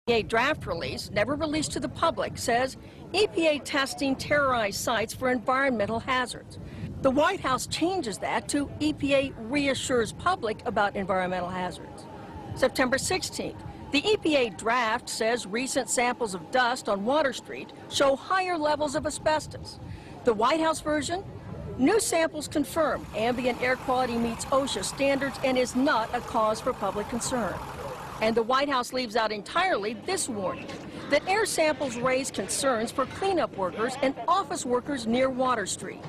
EPA draft release, never released to the public, says EPA testing terrorized sites for environmental hazards. The White House changes that to EPA reassures public about environmental hazards. September 16th, the EPA draft says recent samples of dust on Water Street show higher levels of asbestos. The White House version, new samples confirm ambient air quality meets OSHA standards and is not a cause for public concern. And the White House leaves out entirely this warning, that air samples raise concerns for cleanup workers and office workers near Water Street.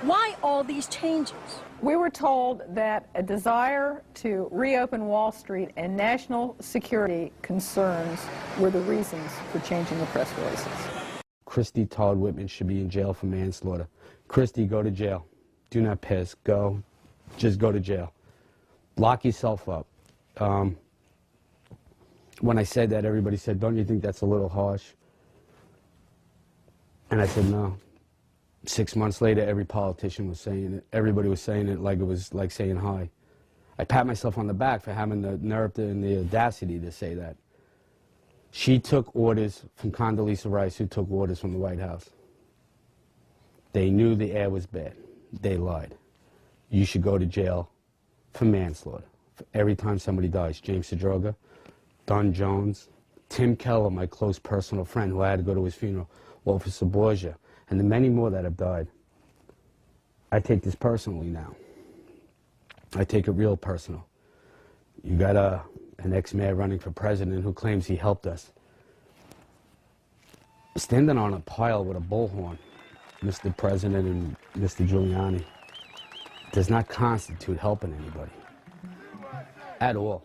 Why all these changes? We were told that a desire to reopen Wall Street and national security concerns were the reasons for changing the press releases. Christy Todd Whitman should be in jail for manslaughter. Christy, go to jail. Do not piss. Go. Just go to jail. Lock yourself up. When I said that, everybody said, don't you think that's a little harsh? And I said, no. 6 months later, every politician was saying it. Everybody was saying it like it was like saying hi. I pat myself on the back for having the nerve and the audacity to say that. She took orders from Condoleezza Rice, who took orders from the White House. They knew the air was bad. They lied. You should go to jail for manslaughter. For every time somebody dies. James Sedroga, Don Jones, Tim Keller, my close personal friend who I had to go to his funeral, Officer Borgia, and the many more that have died. I take this personally now. I take it real personal. You got an ex-mayor running for president who claims he helped us. Standing on a pile with a bullhorn, Mr. President and Mr. Giuliani, does not constitute helping anybody. At all.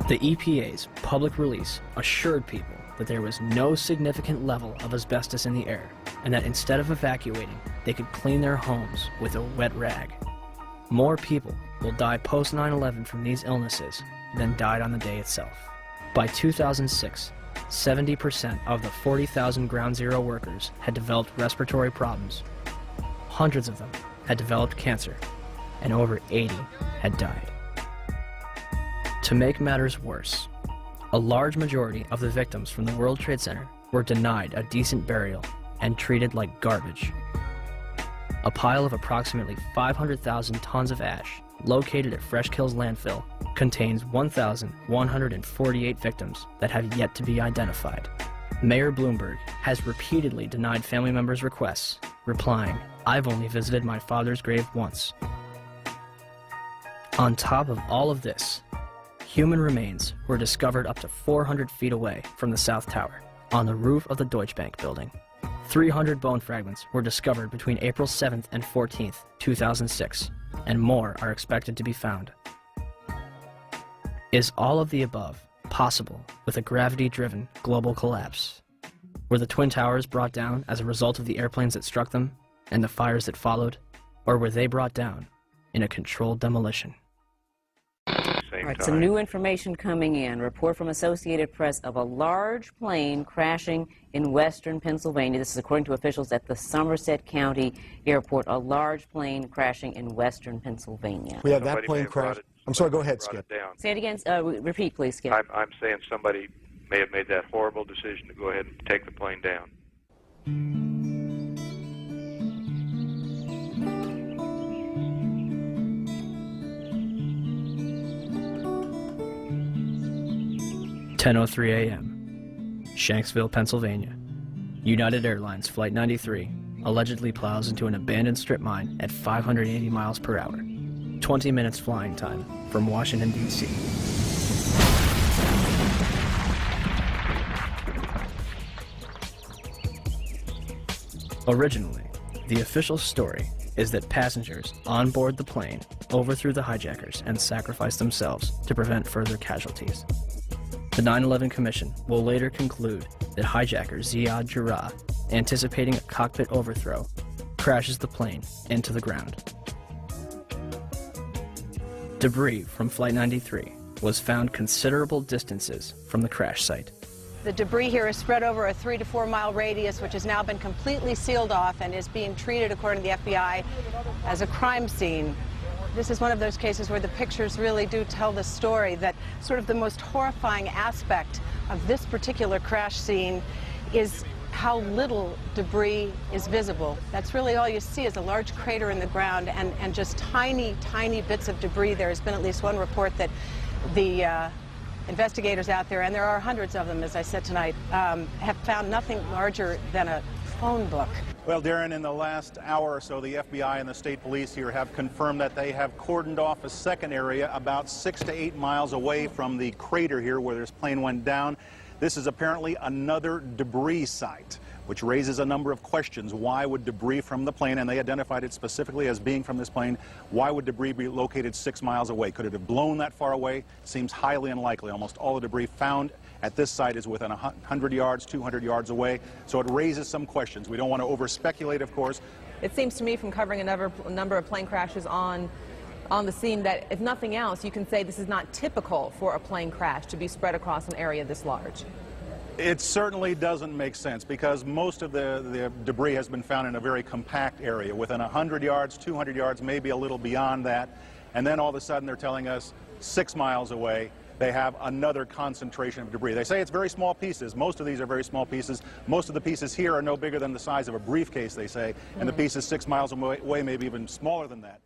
The EPA's public release assured people that there was no significant level of asbestos in the air, and that instead of evacuating, they could clean their homes with a wet rag. More people will die post 9/11 from these illnesses than died on the day itself. By 2006, 70% of the 40,000 Ground Zero workers had developed respiratory problems. Hundreds of them had developed cancer, and over 80 had died. To make matters worse, a large majority of the victims from the World Trade Center were denied a decent burial and treated like garbage. A pile of approximately 500,000 tons of ash located at Fresh Kills landfill contains 1,148 victims that have yet to be identified. Mayor Bloomberg has repeatedly denied family members' requests, replying, "I've only visited my father's grave once." On top of all of this, human remains were discovered up to 400 feet away from the South Tower, on the roof of the Deutsche Bank building. 300 bone fragments were discovered between April 7th and 14th, 2006, and more are expected to be found. Is all of the above possible with a gravity-driven global collapse? Were the Twin Towers brought down as a result of the airplanes that struck them and the fires that followed, or were they brought down in a controlled demolition? All right, some new information coming in. Report from Associated Press of a large plane crashing in western Pennsylvania. This is according to officials at the Somerset County Airport. A large plane crashing in western Pennsylvania. We had that plane crash. I'm sorry, go ahead, Skip. Say it again. Repeat, please, Skip. I'm saying somebody may have made that horrible decision to go ahead and take the plane down. 10:03 a.m., Shanksville, Pennsylvania. United Airlines Flight 93 allegedly plows into an abandoned strip mine at 580 miles per hour. 20 minutes flying time from Washington, D.C. Originally, the official story is that passengers on board the plane overthrew the hijackers and sacrificed themselves to prevent further casualties. The 9/11 Commission will later conclude that hijacker Ziad Jarrah, anticipating a cockpit overthrow, crashes the plane into the ground. Debris from Flight 93 was found considerable distances from the crash site. The debris here is spread over a 3 to 4 mile radius, which has now been completely sealed off and is being treated, according to the FBI, as a crime scene. This is one of those cases where the pictures really do tell the story, that sort of the most horrifying aspect of this particular crash scene is how little debris is visible. That's really all you see is a large crater in the ground and just tiny, tiny bits of debris. There has been at least one report that the investigators out there, and there are hundreds of them, as I said tonight, have found nothing larger than a phone book. Well, Darren, in the last hour or so, the FBI and the state police here have confirmed that they have cordoned off a second area about 6 to 8 miles away from the crater here where this plane went down. This is apparently another debris site, which raises a number of questions. Why would debris from the plane, and they identified it specifically as being from this plane, why would debris be located 6 miles away? Could it have blown that far away? Seems highly unlikely. Almost all the debris found at this site is within 100 yards, 200 yards away, so it raises some questions. We don't want to over-speculate, of course. It seems to me from covering a number of plane crashes on the scene that, if nothing else, you can say this is not typical for a plane crash to be spread across an area this large. It certainly doesn't make sense because most of the debris has been found in a very compact area, within 100 yards, 200 yards, maybe a little beyond that, and then all of a sudden they're telling us 6 miles away they have another concentration of debris. They say it's very small pieces. Most of these are very small pieces. Most of the pieces here are no bigger than the size of a briefcase, they say, and the pieces 6 miles away maybe even smaller than that.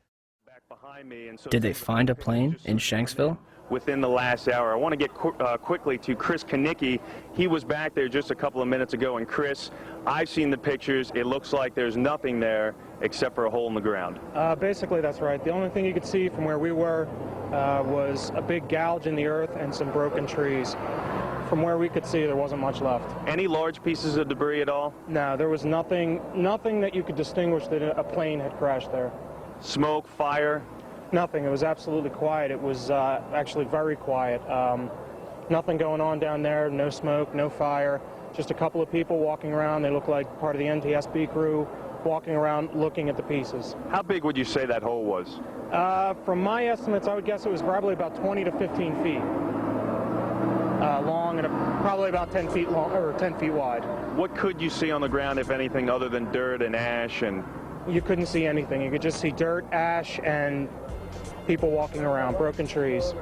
Behind me, and so Did they find a plane in Shanksville? within the last hour. I want to get quickly to Chris Kanicki. He was back there just a couple of minutes ago, and Chris, I've seen the pictures. It looks like there's nothing there except for a hole in the ground. Basically, that's right. The only thing you could see from where we were was a big gouge in the earth and some broken trees. From where we could see, there wasn't much left. Any large pieces of debris at all? No, there was nothing that you could distinguish that a plane had crashed there. Smoke, fire? Nothing. It was absolutely quiet. It was actually very quiet. Nothing going on down there, no smoke, no fire. Just a couple of people walking around. They look like part of the NTSB crew walking around looking at the pieces. How big would you say that hole was? From my estimates, I would guess it was probably about 20 to 15 feet long and probably about 10 feet long or 10 feet wide. What could you see on the ground, if anything, other than dirt and ash? And you couldn't see anything. You could just see dirt, ash, and people walking around, broken trees.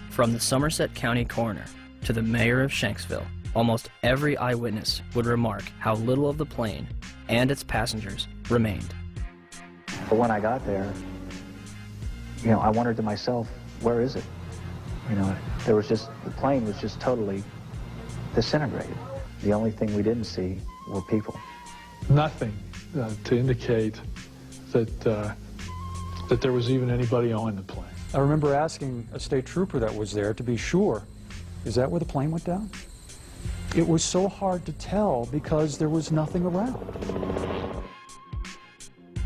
From the Somerset County coroner to the mayor of Shanksville, almost every eyewitness would remark how little of the plane and its passengers remained. But when I got there, I wondered to myself, where is it? There was just, the plane was just totally disintegrated. The only thing we didn't see were people. Nothing to indicate that that there was even anybody on the plane. I remember asking a state trooper that was there to be sure, is that where the plane went down? It was so hard to tell because there was nothing around.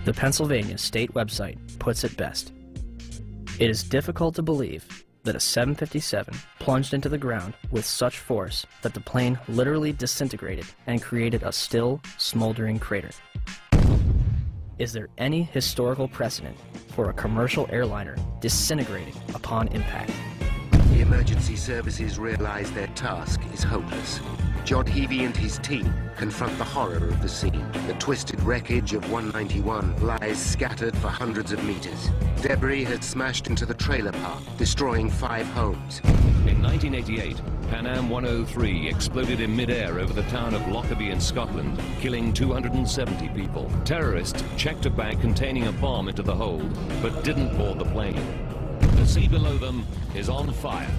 The Pennsylvania state website puts it best. It is difficult to believe that a 757 plunged into the ground with such force that the plane literally disintegrated and created a still, smoldering crater. Is there any historical precedent for a commercial airliner disintegrating upon impact? The emergency services realize their task is hopeless. John Heavey and his team confront the horror of the scene. The twisted wreckage of 191 lies scattered for hundreds of meters. Debris has smashed into the trailer park, destroying 5 homes. In 1988, Pan Am 103 exploded in mid-air over the town of Lockerbie in Scotland, killing 270 people. Terrorists checked a bag containing a bomb into the hold, but didn't board the plane. The sea below them is on fire.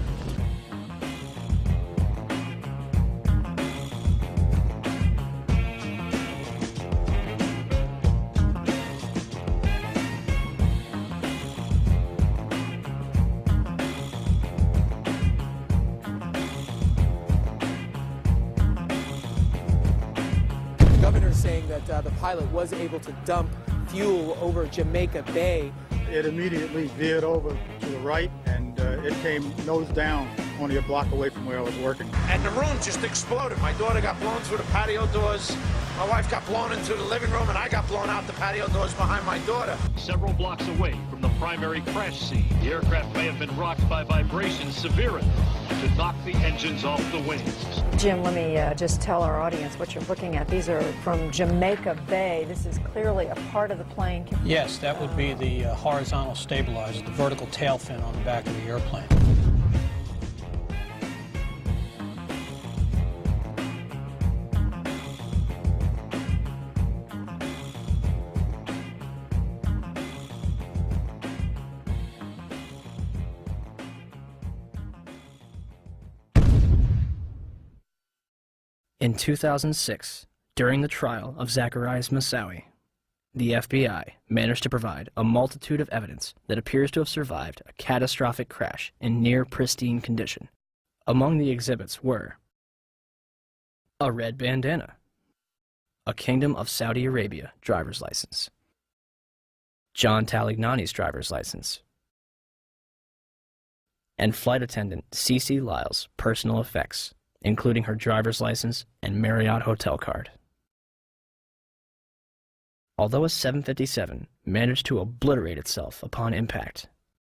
Saying that the pilot was able to dump fuel over Jamaica Bay. It immediately veered over to the right, and it came nose down only a block away from where I was working. And the room just exploded. My daughter got blown through the patio doors. My wife got blown into the living room, and I got blown out the patio doors behind my daughter. Several blocks away from the primary crash scene, the aircraft may have been rocked by vibrations severe enough to knock the engines off the wings. Jim, let me just tell our audience what you're looking at. These are from Jamaica Bay. This is clearly a part of the plane. Yes, that would be the horizontal stabilizer, the vertical tail fin on the back of the airplane. In 2006, during the trial of Zacarias Moussaoui, the FBI managed to provide a multitude of evidence that appears to have survived a catastrophic crash in near pristine condition. Among the exhibits were a red bandana, a Kingdom of Saudi Arabia driver's license, John Talignani's driver's license, and flight attendant Cece Lyle's personal effects, including her driver's license and Marriott hotel card. Although a 757 managed to obliterate itself upon impact,